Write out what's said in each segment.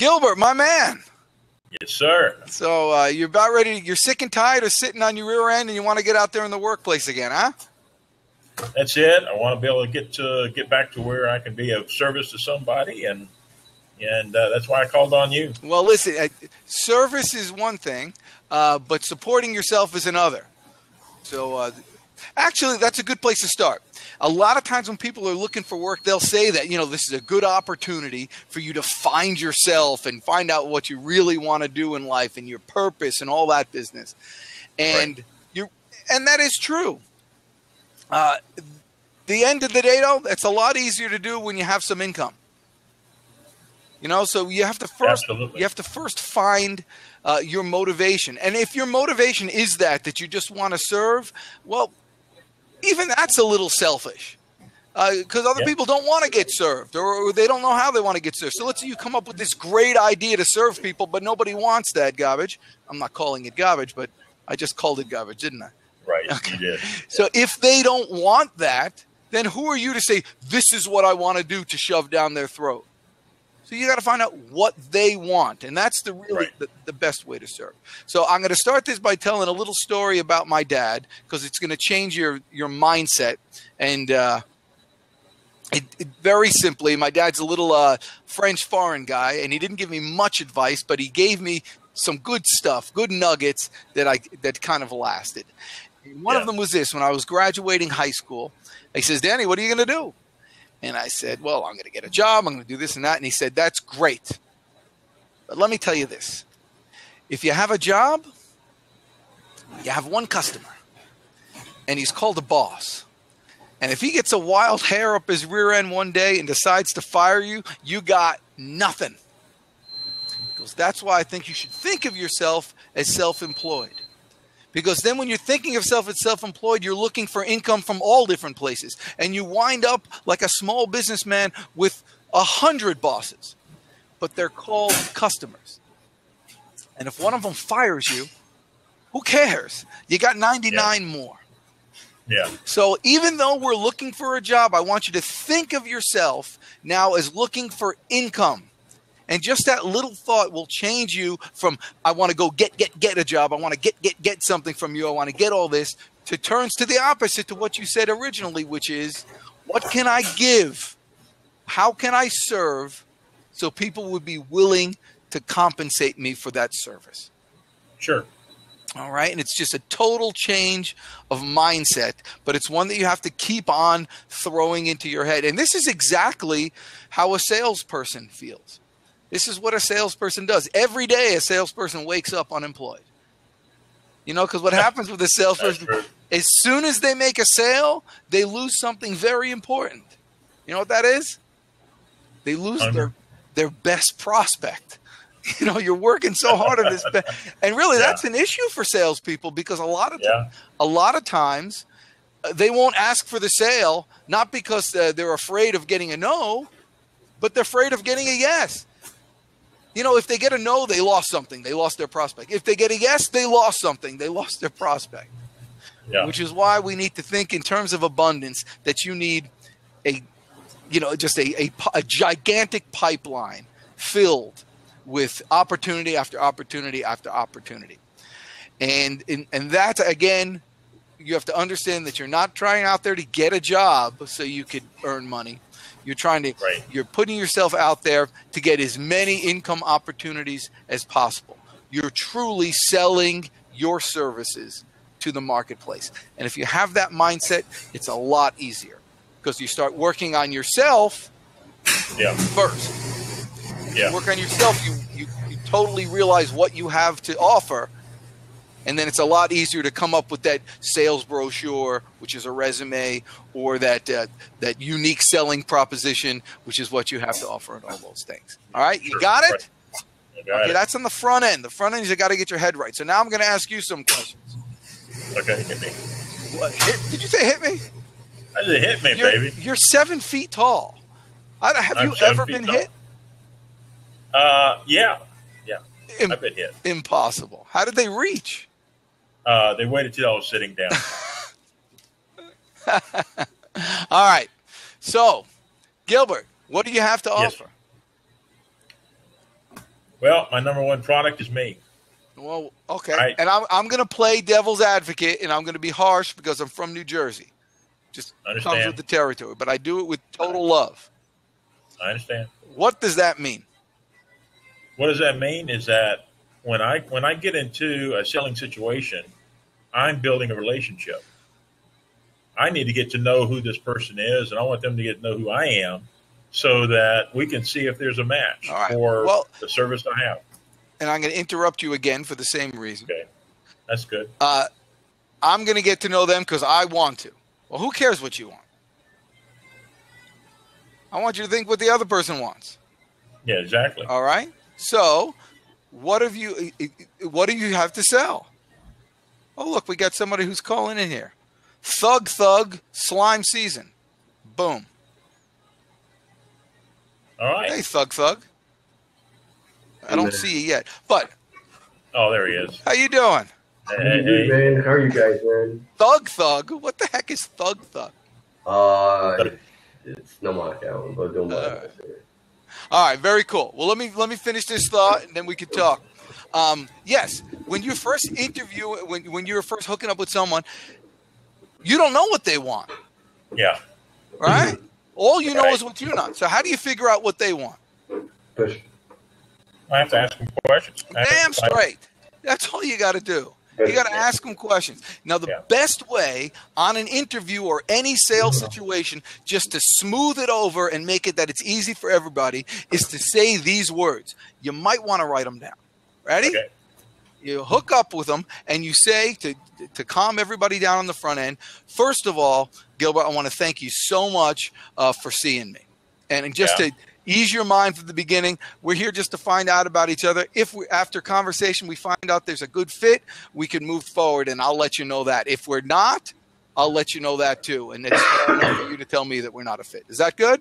Gilbert, my man. Yes, sir. So you're about ready. You're sick and tired of sitting on your rear end, and you want to get out there in the workplace again, huh? That's it. I want to be able to get back to where I can be of service to somebody, and that's why I called on you. Well, listen, service is one thing, but supporting yourself is another. So actually, that's a good place to start. A lot of times when people are looking for work, they'll say that, this is a good opportunity for you to find yourself and find out what you really want to do in life and your purpose and all that business. And and that is true. The end of the day, though, it's a lot easier to do when you have some income. So you have to first find your motivation. And if your motivation is that you just want to serve, well, even that's a little selfish because other people don't want to get served or they don't know how they want to get served. So let's say you come up with this great idea to serve people, but nobody wants that garbage. I'm not calling it garbage, but I just called it garbage, didn't I? Right, okay. You did. So if they don't want that, then who are you to say, this is what I want to do to shove down their throat? So you got to find out what they want. And that's the best way to serve. So I'm going to start this by telling a little story about my dad because it's going to change your mindset. And very simply, my dad's a little French foreign guy, and he didn't give me much advice, but he gave me some good stuff, good nuggets that kind of lasted. And one of them was this. When I was graduating high school, he says, Danny, what are you going to do? And I said, well, I'm going to get a job. I'm going to do this and that. And he said, that's great. But let me tell you this. If you have a job, you have one customer, and he's called a boss. And if he gets a wild hair up his rear end one day and decides to fire you, you got nothing. Because that's why I think you should think of yourself as self-employed. Because then when you're thinking of yourself as self-employed, you're looking for income from all different places. And you wind up like a small businessman with 100 bosses. But they're called customers. And if one of them fires you, who cares? You got 99 more. Yeah. So even though we're looking for a job, I want you to think of yourself now as looking for income. And just that little thought will change you from, I want to go get a job. I want to get something from you. I want to get all this, to turns to the opposite to what you said originally, which is, what can I give? How can I serve so people would be willing to compensate me for that service? Sure. All right. And it's just a total change of mindset, but it's one that you have to keep on throwing into your head. And this is exactly how a salesperson feels. This is what a salesperson does. Every day a salesperson wakes up unemployed. Because what happens with a salesperson, as soon as they make a sale, they lose something very important. You know what that is? They lose their best prospect. You're working so hard on this. And really, that's an issue for salespeople because a lot of times they won't ask for the sale, not because they're afraid of getting a no, but they're afraid of getting a yes. If they get a no, they lost something. They lost their prospect. If they get a yes, they lost something. They lost their prospect. Yeah. Which is why we need to think in terms of abundance, that you need a gigantic pipeline filled with opportunity after opportunity after opportunity. And that, again, you have to understand that you're not trying out there to get a job so you could earn money. You're you're putting yourself out there to get as many income opportunities as possible. You're truly selling your services to the marketplace. And if you have that mindset, it's a lot easier because you start working on yourself first. Yeah. You work on yourself, you totally realize what you have to offer. And then it's a lot easier to come up with that sales brochure, which is a resume, or that unique selling proposition, which is what you have to offer and all those things. All right? You got it? Okay, that's on the front end. The front end is you got to get your head right. So now I'm going to ask you some questions. Okay, hit me. What? Did you say hit me? I said hit me, baby. You're 7 feet tall. Have you ever been hit? Yeah. I've been hit. Impossible. How did they reach? They waited till I was sitting down. All right. So, Gilbert, what do you have to offer? Well, my number one product is me. Well, okay. And I'm going to play devil's advocate, and I'm going to be harsh because I'm from New Jersey. Just comes with the territory, but I do it with total love. I understand. What does that mean? What does that mean is that when I get into a selling situation, I'm building a relationship. I need to get to know who this person is, and I want them to get to know who I am so that we can see if there's a match for the service I have. And I'm going to interrupt you again for the same reason. Okay. That's good. I'm going to get to know them because I want to. Well, who cares what you want? I want you to think what the other person wants. Yeah, exactly. All right. So, what do you have to sell? Oh, look, we got somebody who's calling in here. ThugThug slime season. Boom. All right. Hey, ThugThug. I don't see you yet, but. Oh, there he is. How you doing? Hey, man. How are you guys, man? ThugThug? What the heck is ThugThug? It's no my account, but don't mind. All right, very cool. Well, let me finish this thought, and then we can talk. Yes, when you first interview, when you're first hooking up with someone, you don't know what they want. Yeah. Right? All you know is what you know. So how do you figure out what they want? Push. I have to ask them questions. Damn straight. That's all you got to do. You got to ask them questions. Now, the best way on an interview or any sales situation, just to smooth it over and make it that it's easy for everybody, is to say these words. You might want to write them down. Ready? Okay. You hook up with them and you say to calm everybody down on the front end, first of all, Gilbert, I want to thank you so much for seeing me. And just to ease your mind from the beginning, we're here just to find out about each other. If after conversation we find out there's a good fit, we can move forward, and I'll let you know that. If we're not, I'll let you know that too. And it's fair enough for you to tell me that we're not a fit. Is that good?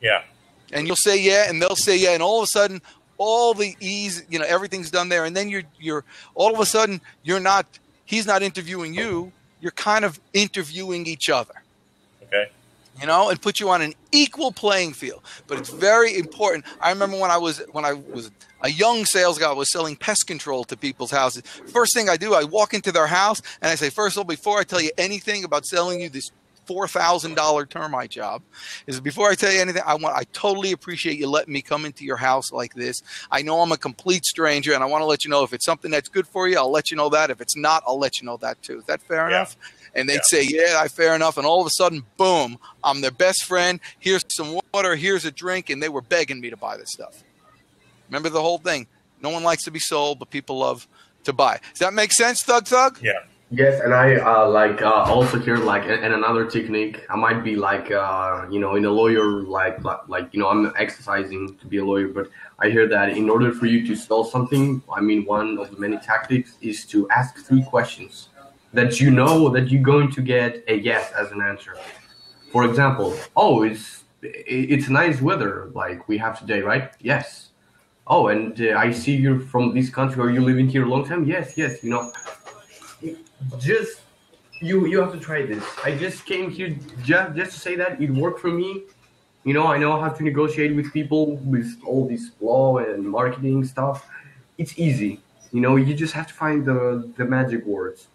Yeah. And you'll say yeah, and they'll say yeah, and all of a sudden, all the ease, everything's done there, and then you're all of a sudden he's not interviewing you, you're kind of interviewing each other. Okay. And put you on an equal playing field. But it's very important. I remember when I was a young sales guy, I was selling pest control to people's houses. First thing I do, I walk into their house and I say, first of all, before I tell you anything about selling you this $4,000 termite job, is before I tell you anything, I totally appreciate you letting me come into your house like this. I know I'm a complete stranger, and I want to let you know if it's something that's good for you, I'll let you know that. If it's not, I'll let you know that too. Is that fair enough? And they'd say, yeah, fair enough. And all of a sudden, boom, I'm their best friend. Here's some water. Here's a drink. And they were begging me to buy this stuff. Remember the whole thing. No one likes to be sold, but people love to buy. Does that make sense, ThugThug? Yeah. Yes, and I also hear and another technique. I might be in a lawyer I'm exercising to be a lawyer, but I hear that in order for you to sell something, one of the many tactics is to ask 3 questions that you know that you're going to get a yes as an answer. For example, it's nice weather like we have today, right? Yes. Oh, and I see you're from this country. Are you living here a long time? Yes. Just you have to try this. I just came here just to say that it worked for me. I know how to negotiate with people with all this law and marketing stuff. It's easy. You just have to find the magic words.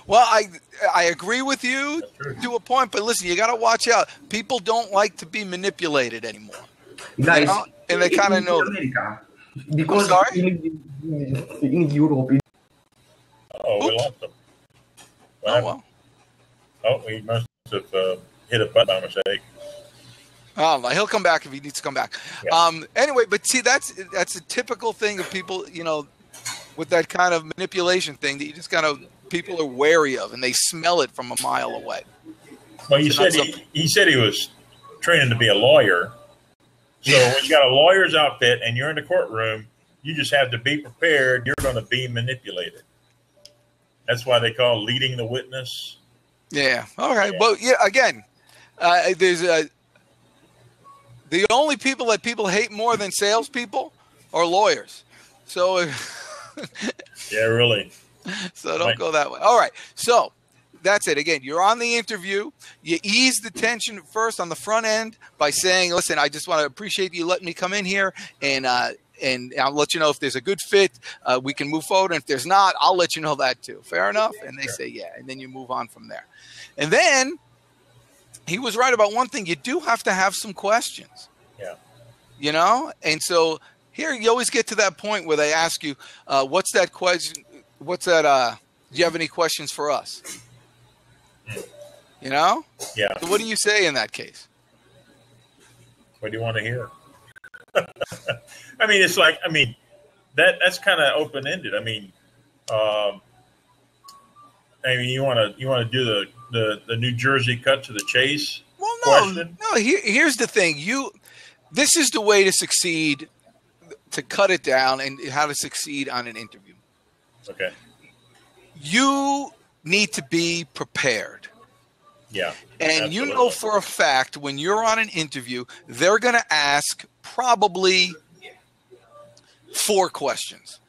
Well, I agree with you to a point, but listen, you got to watch out. People don't like to be manipulated anymore. Guys, and they kind of know that. Because in Europe. We lost him. Well. Oh, he must have hit a button by mistake. Oh, he'll come back if he needs to come back. Yeah. Anyway, but see, that's a typical thing of people, with that kind of manipulation thing that you just kind of people are wary of, and they smell it from a mile away. Well, he said he was training to be a lawyer. So when you got a lawyer's outfit and you're in the courtroom, you just have to be prepared. You're going to be manipulated. That's why they call leading the witness. Yeah. All right. Yeah. Well, yeah. Again, there's the only people that people hate more than salespeople are lawyers. So. Yeah, really. So don't go that way. All right. So that's it. Again, you're on the interview. You ease the tension first on the front end by saying, listen, I just want to appreciate you letting me come in here and and I'll let you know if there's a good fit. We can move forward. And if there's not, I'll let you know that too. Fair enough? And they say, yeah. And then you move on from there. And then he was right about one thing. You do have to have some questions. Yeah. You know? And so here you always get to that point where they ask you, what's that question? What's that? Do you have any questions for us? You know? Yeah. So what do you say in that case? What do you want to hear? I mean, it's like, that's kind of open ended. You want to do the New Jersey cut to the chase? Well, question? no. Here's the thing. This is the way to succeed, to cut it down, and how to succeed on an interview. Okay. You need to be prepared. Yeah. And absolutely. you know for a fact when you're on an interview, they're going to ask probably 4 questions.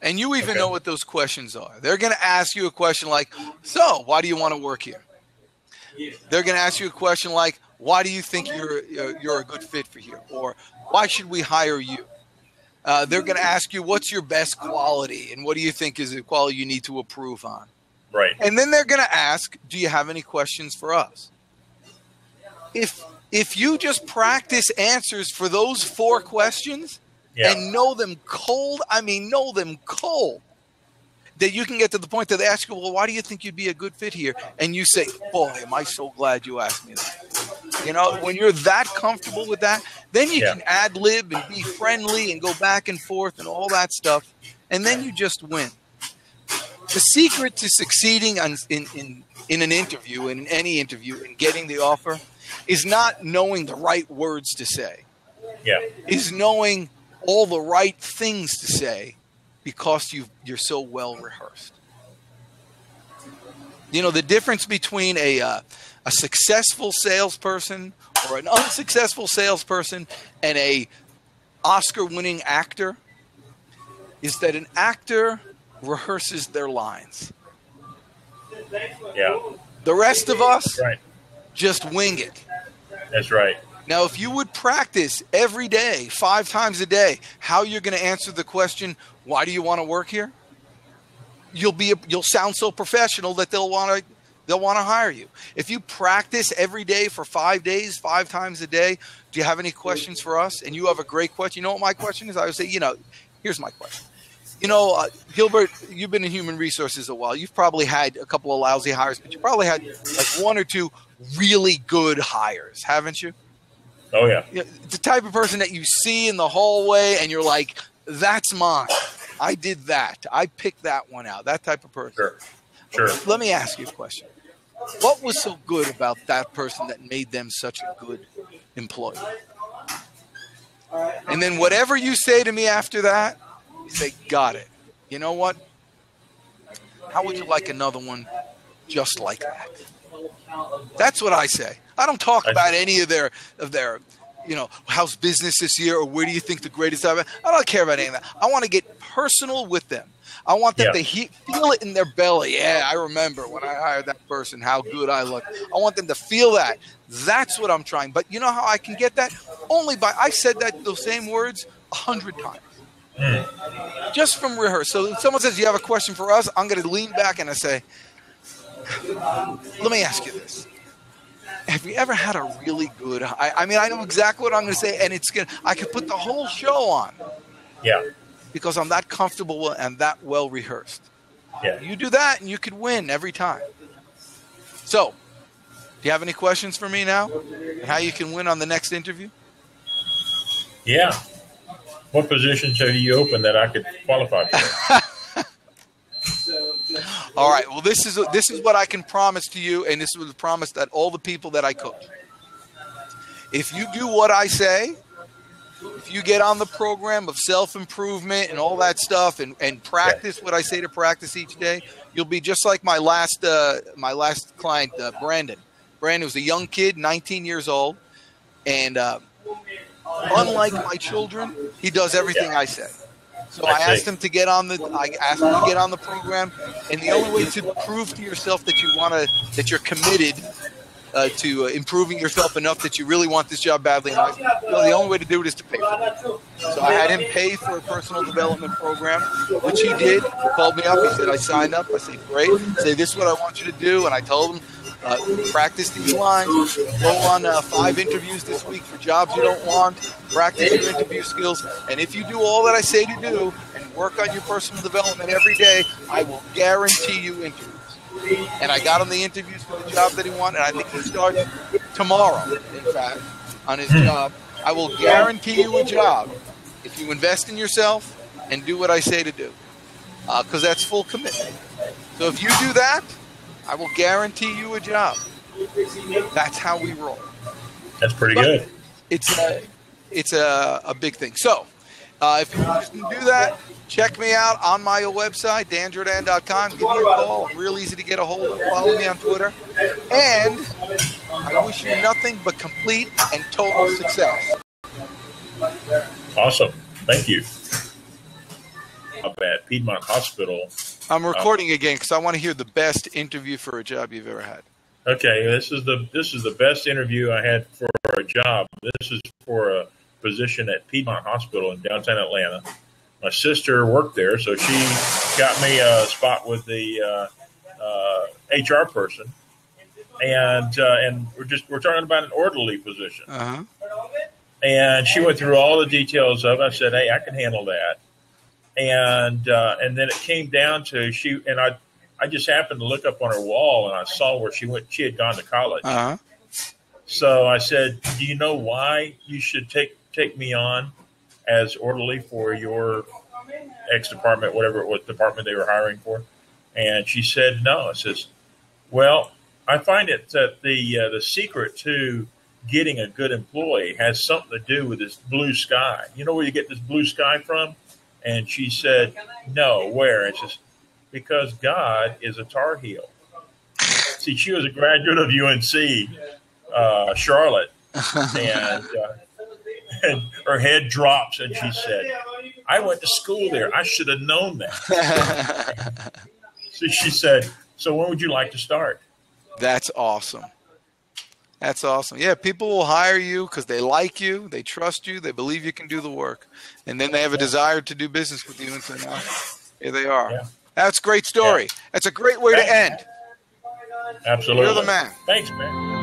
And you even know what those questions are. They're going to ask you a question like, so why do you want to work here? They're going to ask you a question like, why do you think you're a good fit for here? Or why should we hire you? They're going to ask you, what's your best quality? And what do you think is the quality you need to improve on? Right. And then they're going to ask, do you have any questions for us? If you just practice answers for those 4 questions and know them cold, that you can get to the point that they ask you, well, why do you think you'd be a good fit here? And you say, boy, am I so glad you asked me that. You know, when you're that comfortable with that, then you can ad lib and be friendly and go back and forth and all that stuff. And then you just win. The secret to succeeding in an interview, in any interview, and getting the offer is not knowing the right words to say. Yeah. Is knowing all the right things to say because you're so well rehearsed. You know, the difference between a successful salesperson or an unsuccessful salesperson and a Oscar-winning actor is that an actor rehearses their lines. Yeah. The rest of us just wing it. That's right. Now, if you would practice every day, 5 times a day, how you're going to answer the question, why do you want to work here? You'll sound so professional that they'll want to hire you. If you practice every day for 5 days, 5 times a day, do you have any questions for us? And you have a great question. You know what my question is? I would say, here's my question. Gilbert, you've been in human resources a while. You've probably had a couple of lousy hires, but you probably had like 1 or 2 really good hires, haven't you? Oh, yeah. The type of person that you see in the hallway and you're like, that's mine. I did that. I picked that one out. That type of person. Sure. Let me ask you a question. What was so good about that person that made them such a good employee? And then whatever you say to me after that, you say, got it. You know what? How would you like another one just like that? That's what I say. I don't talk about any of their how's business this year or where do you think the greatest ever. I don't care about any of that. I want to get personal with them. I want them to feel it in their belly. Yeah, I remember when I hired that person, how good I looked. I want them to feel that. That's what I'm trying. But you know how I can get that? I said those same words 100 times. Just from rehearse. So if someone says, you have a question for us, I'm going to lean back and I say, let me ask you this. Have you ever had a really good, I know exactly what I'm going to say, and I could put the whole show on. Yeah. Because I'm that comfortable and that well rehearsed. Yeah. You do that and you could win every time. So, do you have any questions for me now? And how you can win on the next interview? Yeah. What positions have you opened that I could qualify for? All right. Well, this is what I can promise to you, and this was a promise that all the people that I coach. If you do what I say, if you get on the program of self-improvement and all that stuff and practice what I say to practice each day, you'll be just like my last client, Brandon. Brandon was a young kid, 19 years old, and unlike my children, he does everything I say. So I asked him to get on the program, and the only way to prove to yourself that you're committed to improving yourself enough that you really want this job badly enough, the only way to do it is to pay for it. So I had him pay for a personal development program, which he did. He called me up. He said, I signed up. I said, great. Say, this is what I want you to do. And I told him, practice these lines. Go on 5 interviews this week for jobs you don't want. Practice your interview skills. And if you do all that I say to do and work on your personal development every day, I will guarantee you interviews. And I got him the interviews for the job that he wanted. And I think he starts tomorrow, in fact, on his job. I will guarantee you a job if you invest in yourself and do what I say to do, because that's full commitment. So if you do that, I will guarantee you a job. That's how we roll. That's pretty good. It's a big thing. So if you're interested in do that, check me out on my website, danjourdan.com. Give me a call. I'm real easy to get a hold of. Follow me on Twitter. And I wish you nothing but complete and total success. Awesome. Thank you. Up at Piedmont Hospital. I'm recording again because I want to hear the best interview for a job you've ever had. Okay, this is the best interview I had for a job. This is for a position at Piedmont Hospital in downtown Atlanta. My sister worked there, so she got me a spot with the HR person, and we're talking about an orderly position. Uh-huh. And she went through all the details of it. I said, "Hey, I can handle that." And then it came down to I just happened to look up on her wall and I saw where she had gone to college. Uh-huh. So I said, "Do you know why you should take me on as orderly for your X department, what department they were hiring for?" And she said, "No." I says, "Well, I find it that the secret to getting a good employee has something to do with this blue sky. You know where you get this blue sky from?" And she said, "No, where?" And she says, "Because God is a Tar Heel." See, she was a graduate of UNC, Charlotte, and her head drops, and she said, "I went to school there. I should have known that." So she said, "So when would you like to start?" That's awesome. That's awesome. Yeah, people will hire you because they like you, they trust you, they believe you can do the work, and then they have a desire to do business with you. And so now, here they are. Yeah. That's a great story. Yeah. That's a great way to end. Absolutely. You're the man. Thanks, man.